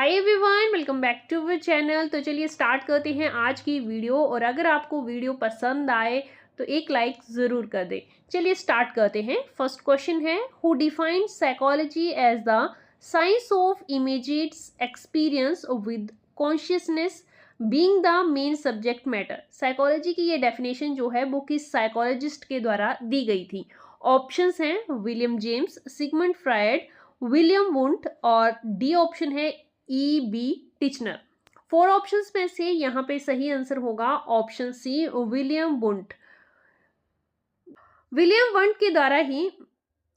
Hi everyone, welcome back to our channel. तो चलिए start करते हैं आज की वीडियो। और अगर आपको वीडियो पसंद आए तो एक लाइक ज़रूर कर दें। चलिए स्टार्ट करते हैं। फर्स्ट क्वेश्चन है, who defined psychology as the science of immediate experience with consciousness being the main subject matter. Psychology की ये डेफिनेशन जो है वो किस साइकोलॉजिस्ट के द्वारा दी गई थी? ऑप्शंस हैं William James, Sigmund Freud, William Wundt और डी ऑप्शन है E B Titchener. Four options में से यहाँ पे सही आंसर होगा option C William Wundt. William Wundt के द्वारा ही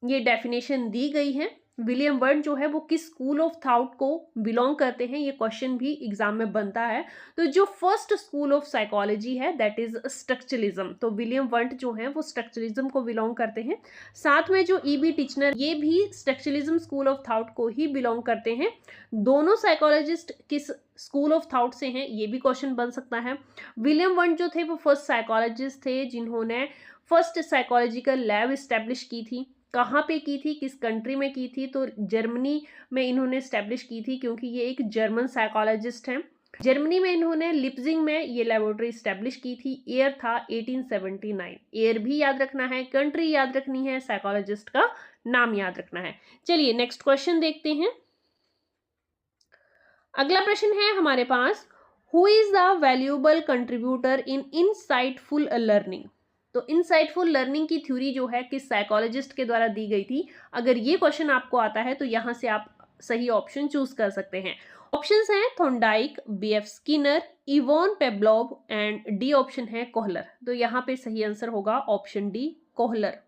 ये डेफिनेशन दी गई है। विलियम वंट जो है वो किस स्कूल ऑफ थॉट को बिलोंग करते हैं, ये क्वेश्चन भी एग्जाम में बनता है। तो जो फर्स्ट स्कूल ऑफ साइकोलॉजी है दैट इज स्ट्रक्चरलिज्म। तो विलियम वंट जो है वो स्ट्रक्चरलिज्म को बिलोंग करते हैं। साथ में जो ई बी टिचनर, ये भी स्ट्रक्चरलिज्म स्कूल ऑफ थॉट को ही बिलोंग करते हैं। दोनों साइकोलॉजिस्ट किस स्कूल ऑफ थॉट से हैं, ये भी क्वेश्चन बन सकता है। विलियम वंट जो थे वो फर्स्ट साइकोलॉजिस्ट थे जिन्होंने फर्स्ट साइकोलॉजिकल लैब इस्टेब्लिश की थी। कहाँ पे की थी, किस कंट्री में की थी? तो जर्मनी में इन्होंने इस्टेब्लिश की थी, क्योंकि ये एक जर्मन साइकोलॉजिस्ट हैं। जर्मनी में इन्होंने लिप्जिंग में ये लेबोरेटरी इस्टेब्लिश की थी। ईयर था 1879। ईयर भी याद रखना है, कंट्री याद रखनी है, साइकोलॉजिस्ट का नाम याद रखना है। चलिए नेक्स्ट क्वेश्चन देखते हैं। अगला प्रश्न है हमारे पास, who is the valuable contributor in insightful learning. तो इनसाइटफुल लर्निंग की थ्योरी जो है किस साइकोलॉजिस्ट के द्वारा दी गई थी? अगर ये क्वेश्चन आपको आता है तो यहां से आप सही ऑप्शन चूज कर सकते हैं। ऑप्शंस हैं Thorndike, B F Skinner, Ivan Pavlov and D option है कोहलर। तो यहाँ पे सही आंसर होगा ऑप्शन डी कोहलर।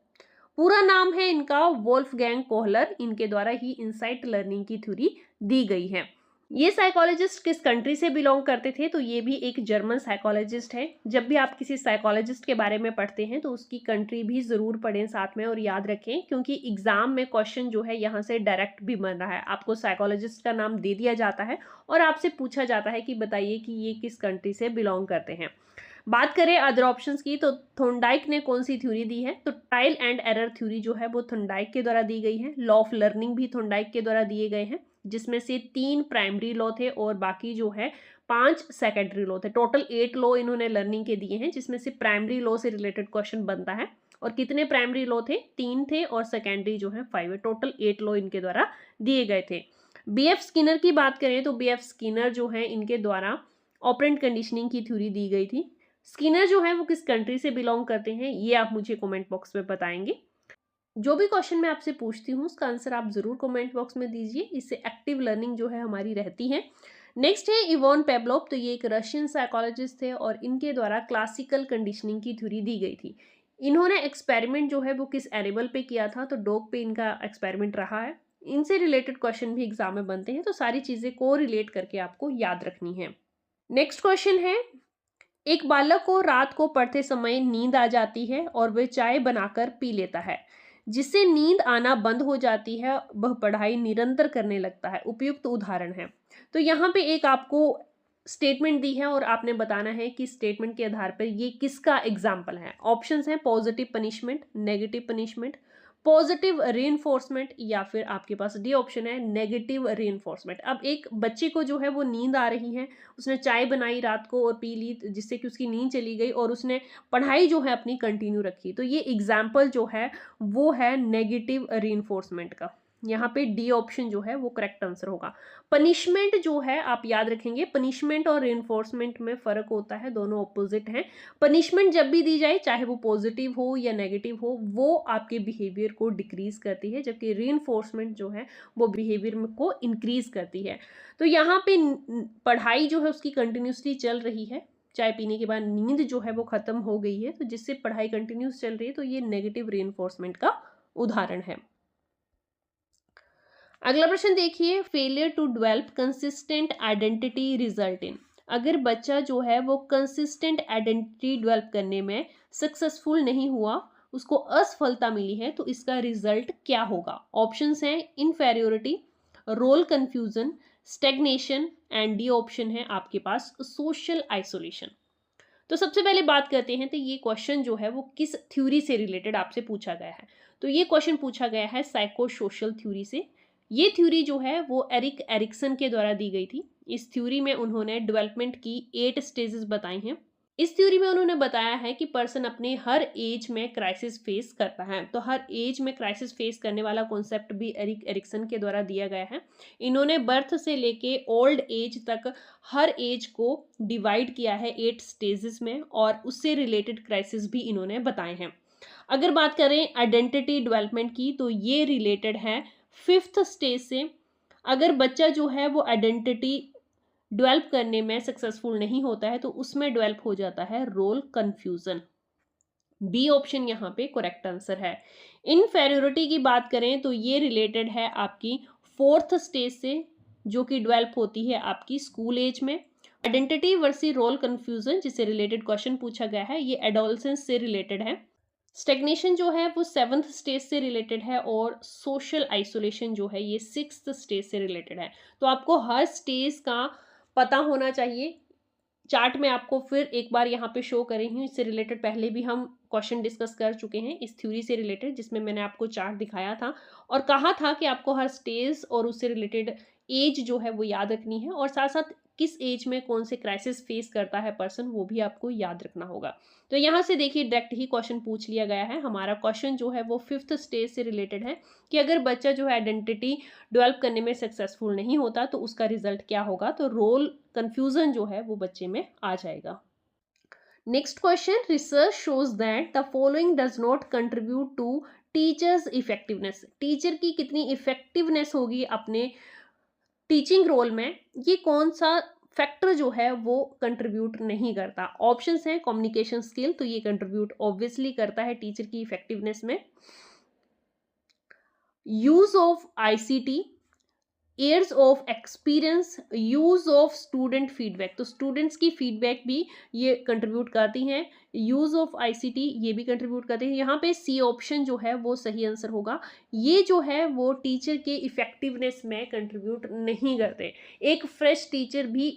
पूरा नाम है इनका वोल्फगैंग कोहलर। इनके द्वारा ही इनसाइट लर्निंग की थ्योरी दी गई है। ये साइकोलॉजिस्ट किस कंट्री से बिलोंग करते थे? तो ये भी एक जर्मन साइकोलॉजिस्ट है। जब भी आप किसी साइकोलॉजिस्ट के बारे में पढ़ते हैं तो उसकी कंट्री भी जरूर पढ़ें साथ में और याद रखें, क्योंकि एग्जाम में क्वेश्चन जो है यहाँ से डायरेक्ट भी बन रहा है। आपको साइकोलॉजिस्ट का नाम दे दिया जाता है और आपसे पूछा जाता है कि बताइए कि ये किस कंट्री से बिलोंग करते हैं। बात करें अदर ऑप्शंस की, तो थॉर्नडाइक ने कौन सी थ्योरी दी है? तो ट्रायल एंड एरर थ्योरी जो है वो थॉर्नडाइक के द्वारा दी गई है। लॉ ऑफ लर्निंग भी थॉर्नडाइक के द्वारा दिए गए हैं, जिसमें से 3 प्राइमरी लॉ थे और बाकी जो है 5 सेकेंडरी लॉ थे। टोटल 8 लॉ इन्होंने लर्निंग के दिए हैं, जिसमें से प्राइमरी लॉ से रिलेटेड क्वेश्चन बनता है। और कितने प्राइमरी लॉ थे? 3 थे और सेकेंडरी जो है 5 है। टोटल 8 लॉ इनके द्वारा दिए गए थे। बी एफ स्किनर की बात करें तो बी एफ स्किनर जो है इनके द्वारा ऑपरेंट कंडीशनिंग की थ्योरी दी गई थी। स्किनर जो है वो किस कंट्री से बिलोंग करते हैं, ये आप मुझे कमेंट बॉक्स में बताएंगे। जो भी क्वेश्चन मैं आपसे पूछती हूँ उसका आंसर आप जरूर कमेंट बॉक्स में दीजिए, इससे एक्टिव लर्निंग जो है हमारी रहती है। नेक्स्ट है इवॉन पेब्लोव। तो ये एक रशियन साइकोलॉजिस्ट थे और इनके द्वारा क्लासिकल कंडीशनिंग की थ्योरी दी गई थी। इन्होंने एक्सपेरिमेंट जो है वो किस एनिमल पे किया था? तो डॉग पे इनका एक्सपेरिमेंट रहा है। इनसे रिलेटेड क्वेश्चन भी एग्जाम में बनते हैं, तो सारी चीजें को रिलेट करके आपको याद रखनी है। नेक्स्ट क्वेश्चन है, एक बालक को रात को पढ़ते समय नींद आ जाती है और वह चाय बनाकर पी लेता है, जिससे नींद आना बंद हो जाती है। वह पढ़ाई निरंतर करने लगता है। उपयुक्त उदाहरण है। तो यहाँ पे एक आपको स्टेटमेंट दी है और आपने बताना है कि स्टेटमेंट के आधार पर ये किसका एग्जाम्पल है। ऑप्शंस हैं positive punishment, negative punishment, positive reinforcement या फिर आपके पास डी ऑप्शन है नेगेटिव रीइंफोर्समेंट। अब एक बच्चे को जो है वो नींद आ रही है, उसने चाय बनाई रात को और पी ली, जिससे कि उसकी नींद चली गई और उसने पढ़ाई जो है अपनी कंटिन्यू रखी। तो ये एग्जाम्पल जो है वो है नेगेटिव रीइंफोर्समेंट का। यहाँ पे डी ऑप्शन जो है वो करेक्ट आंसर होगा। पनिशमेंट जो है आप याद रखेंगे, पनिशमेंट और रेनफोर्समेंट में फर्क होता है, दोनों ऑपोजिट हैं। पनिशमेंट जब भी दी जाए, चाहे वो पॉजिटिव हो या नेगेटिव हो, वो आपके बिहेवियर को डिक्रीज करती है, जबकि रेनफोर्समेंट जो है वो बिहेवियर को इंक्रीज करती है। तो यहाँ पे पढ़ाई जो है उसकी कंटिन्यूसली चल रही है, चाय पीने के बाद नींद जो है वो खत्म हो गई है, तो जिससे पढ़ाई कंटिन्यूस चल रही है, तो ये नेगेटिव रेनफोर्समेंट का उदाहरण है। अगला प्रश्न देखिए, failure to develop consistent identity result in. अगर बच्चा जो है वो कंसिस्टेंट आइडेंटिटी डेवलप करने में सक्सेसफुल नहीं हुआ, उसको असफलता मिली है, तो इसका रिजल्ट क्या होगा? ऑप्शंस हैं inferiority, role confusion, stagnation and D option है आपके पास सोशल आइसोलेशन। तो सबसे पहले बात करते हैं तो ये क्वेश्चन जो है वो किस थ्योरी से रिलेटेड आपसे पूछा गया है। तो ये क्वेश्चन पूछा गया है साइको सोशल थ्योरी से। ये थ्योरी जो है वो एरिक एरिक्सन के द्वारा दी गई थी। इस थ्योरी में उन्होंने डेवलपमेंट की 8 स्टेजेस बताई हैं। इस थ्योरी में उन्होंने बताया है कि पर्सन अपने हर एज में क्राइसिस फेस करता है। तो हर एज में क्राइसिस फेस करने वाला कॉन्सेप्ट भी एरिक एरिक्सन के द्वारा दिया गया है। इन्होंने बर्थ से लेके ओल्ड एज तक हर एज को डिवाइड किया है 8 स्टेजेस में, और उससे रिलेटेड क्राइसिस भी इन्होंने बताए हैं। अगर बात करें आइडेंटिटी डेवलपमेंट की, तो ये रिलेटेड है 5th स्टेज से। अगर बच्चा जो है वो आइडेंटिटी डेवलप करने में सक्सेसफुल नहीं होता है तो उसमें डेवलप हो जाता है रोल कंफ्यूजन। बी ऑप्शन यहाँ पे करेक्ट आंसर है। इनफेरियोरिटी की बात करें तो ये रिलेटेड है आपकी 4th स्टेज से, जो कि डेवलप होती है आपकी स्कूल एज में। आइडेंटिटी वर्सेस रोल कंफ्यूजन जिससे रिलेटेड क्वेश्चन पूछा गया है, ये एडोलसेंस से रिलेटेड है। स्टेग्नेशन जो है वो 7th स्टेज से रिलेटेड है, और सोशल आइसोलेशन जो है ये 6th स्टेज से रिलेटेड है। तो आपको हर स्टेज का पता होना चाहिए। चार्ट में आपको फिर एक बार यहाँ पे शो कर रही हूँ, इससे रिलेटेड पहले भी हम क्वेश्चन डिस्कस कर चुके हैं इस थ्योरी से रिलेटेड, जिसमें मैंने आपको चार्ट दिखाया था और कहा था कि आपको हर स्टेज और उससे रिलेटेड एज जो है वो याद रखनी है, और साथ साथ किस एज में कौन से क्राइसिस फेस करता है पर्सन वो भी आपको याद रखना होगा। तो यहाँ से देखिए डायरेक्ट ही क्वेश्चन पूछ लिया गया है। हमारा क्वेश्चन जो है वो 5th स्टेज से रिलेटेड है कि अगर बच्चा जो है आइडेंटिटी डेवलप करने में सक्सेसफुल नहीं होता तो उसका रिजल्ट क्या होगा। तो रोल कंफ्यूजन जो है वो बच्चे में आ जाएगा। Next question, research shows that the following does not contribute to teachers effectiveness. Teacher की कितनी इफेक्टिवनेस होगी अपने टीचिंग रोल में, ये कौन सा फैक्टर जो है वो कंट्रीब्यूट नहीं करता। ऑप्शंस हैं कम्युनिकेशन स्किल, तो ये कंट्रीब्यूट ऑब्वियसली करता है टीचर की इफेक्टिवनेस में। Use of ICT, years of experience, use of student feedback, तो स्टूडेंट्स की फीडबैक भी ये कंट्रीब्यूट करती हैं। यूज ऑफ आईसीटी ये भी कंट्रीब्यूट करते हैं। यहाँ पे सी ऑप्शन जो है वो सही आंसर होगा। ये जो है वो टीचर के इफेक्टिवनेस में कंट्रीब्यूट नहीं करते। एक फ्रेश टीचर भी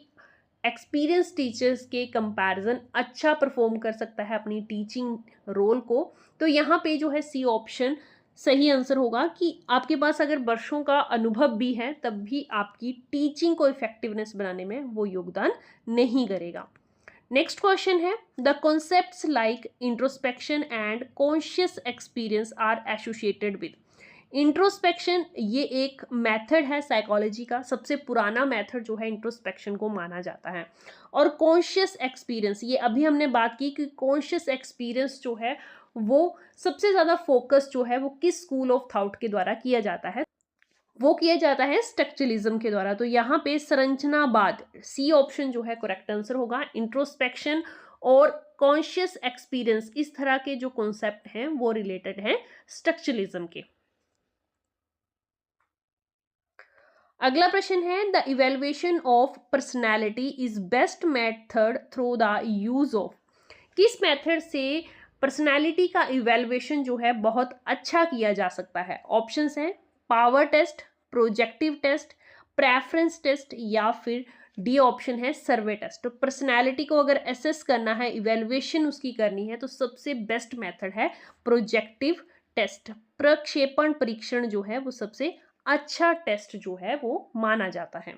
एक्सपीरियंस टीचर्स के कंपैरिजन अच्छा परफॉर्म कर सकता है अपनी टीचिंग रोल को। तो यहाँ पे जो है सी ऑप्शन सही आंसर होगा कि आपके पास अगर वर्षों का अनुभव भी है तब भी आपकी टीचिंग को इफेक्टिवनेस बनाने में वो योगदान नहीं करेगा। नेक्स्ट क्वेश्चन है, the concepts like introspection and conscious experience are associated with. Introspection ये एक मेथड है साइकोलॉजी का, सबसे पुराना मेथड जो है इंट्रोस्पेक्शन को माना जाता है। और कॉन्शियस एक्सपीरियंस, ये अभी हमने बात की कि कॉन्शियस एक्सपीरियंस जो है वो सबसे ज़्यादा फोकस जो है वो किस स्कूल ऑफ थॉट के द्वारा किया जाता है, वो किया जाता है स्ट्रक्चरलिज्म के द्वारा। तो यहाँ पे संरचनावाद सी ऑप्शन जो है करेक्ट आंसर होगा। इंट्रोस्पेक्शन और कॉन्शियस एक्सपीरियंस इस तरह के जो कॉन्सेप्ट हैं वो रिलेटेड हैं स्ट्रक्चरलिज्म के। अगला प्रश्न है, the evaluation of personality is best method through the use of. किस मेथड से पर्सनैलिटी का इवेल्युएशन जो है बहुत अच्छा किया जा सकता है। ऑप्शंस हैं power test, projective test, preference test, या फिर डी ऑप्शन है सर्वे टेस्ट। तो पर्सनैलिटी को अगर असेस करना है, इवेल्युएशन उसकी करनी है, तो सबसे बेस्ट मेथड है प्रोजेक्टिव टेस्ट। प्रक्षेपण परीक्षण जो है वो सबसे अच्छा टेस्ट जो है वो माना जाता है।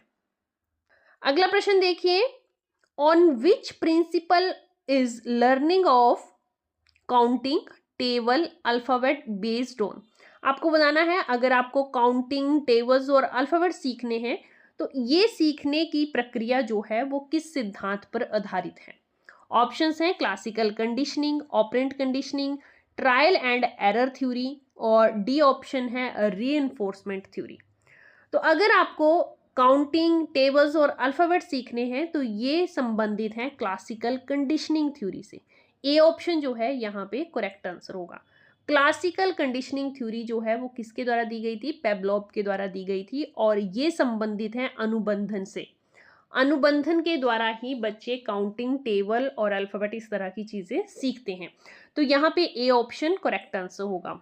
अगला प्रश्न देखिए, on which principle is learning of counting table alphabet based on. आपको बताना है अगर आपको काउंटिंग टेबल्स और अल्फाबेट सीखने हैं तो ये सीखने की प्रक्रिया जो है वो किस सिद्धांत पर आधारित है। ऑप्शंस हैं classical conditioning, operant conditioning, trial and error theory, और डी ऑप्शन है रीइंफोर्समेंट थ्योरी। तो अगर आपको काउंटिंग टेबल्स और अल्फाबेट सीखने हैं तो ये संबंधित हैं क्लासिकल कंडीशनिंग थ्योरी से। ए ऑप्शन जो है यहाँ पे करेक्ट आंसर होगा। क्लासिकल कंडीशनिंग थ्योरी जो है वो किसके द्वारा दी गई थी, पेवलोव के द्वारा दी गई थी, और ये संबंधित है अनुबंधन से। अनुबंधन के द्वारा ही बच्चे काउंटिंग टेबल और अल्फाबेट इस तरह की चीजें सीखते हैं। तो यहाँ पे ए ऑप्शन करेक्ट आंसर होगा।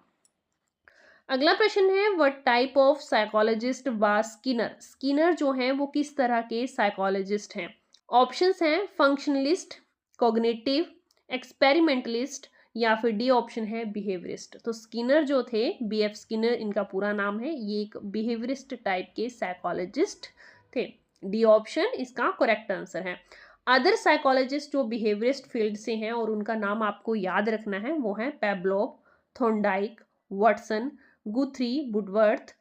अगला प्रश्न है, what type of psychologist was Skinner. Skinner जो हैं वो किस तरह के साइकोलॉजिस्ट हैं। ऑप्शंस हैं फंक्शनलिस्ट, कॉग्निटिव, एक्सपेरिमेंटलिस्ट, या फिर डी ऑप्शन है बिहेवियरिस्ट। तो स्किनर जो थे, BF स्किनर इनका पूरा नाम है, ये एक बिहेवियरिस्ट टाइप के साइकोलॉजिस्ट थे। डी ऑप्शन इसका करेक्ट आंसर है। अदर साइकोलॉजिस्ट जो बिहेवियरिस्ट फील्ड से हैं और उनका नाम आपको याद रखना है, वो है पेब्लोव, थॉर्नडाइक, वाटसन, गुथ्री, वुडवर्थ,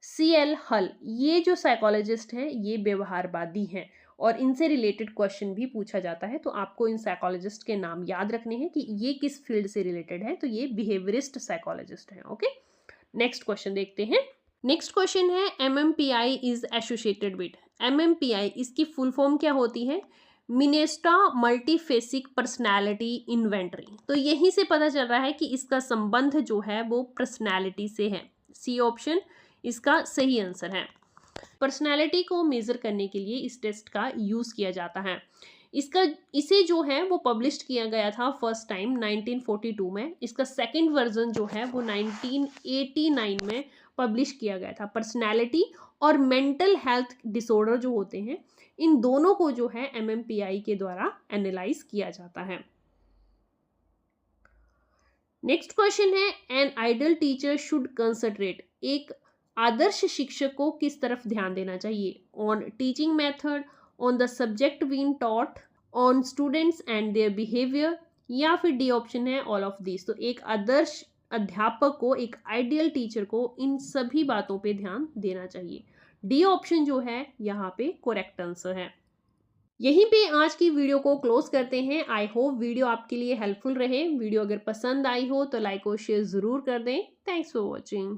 CL हल। ये जो साइकोलॉजिस्ट हैं ये व्यवहारवादी हैं और इनसे रिलेटेड क्वेश्चन भी पूछा जाता है। तो आपको इन साइकोलॉजिस्ट के नाम याद रखने हैं कि ये किस फील्ड से रिलेटेड है। तो ये बिहेवियरिस्ट साइकोलॉजिस्ट हैं। ओके, नेक्स्ट क्वेश्चन देखते हैं। नेक्स्ट क्वेश्चन है MMPI is associated with. MMPI इसकी फुल फॉर्म क्या होती है? मिनेस्टा मल्टीफेसिक पर्सनैलिटी इन्वेंटरी। तो यहीं से पता चल रहा है कि इसका संबंध जो है वो पर्सनैलिटी से है। सी ऑप्शन इसका सही आंसर है। पर्सनैलिटी को मेजर करने के लिए इस टेस्ट का यूज किया जाता है। इसे जो है वो पब्लिश किया गया था फर्स्ट टाइम 1942 में। इसका सेकंड वर्जन जो है वो 1989 में पब्लिश किया गया था। पर्सनैलिटी और मेंटल हेल्थ डिसऑर्डर जो होते हैं, इन दोनों को जो है MMPI के द्वारा एनालाइज किया जाता है। नेक्स्ट क्वेश्चन है an ideal teacher should concentrate. एक आदर्श शिक्षक को किस तरफ ध्यान देना चाहिए? On teaching method, on the subject being taught, on students and their behaviour, या फिर डी ऑप्शन है ऑल ऑफ दिस। तो एक आदर्श अध्यापक को, एक आइडियल टीचर को इन सभी बातों पे ध्यान देना चाहिए। डी ऑप्शन जो है यहाँ पे करेक्ट आंसर है। यहीं पे आज की वीडियो को क्लोज करते हैं। आई होप वीडियो आपके लिए हेल्पफुल रहे। वीडियो अगर पसंद आई हो तो लाइक और शेयर जरूर कर दें। Thanks for watching.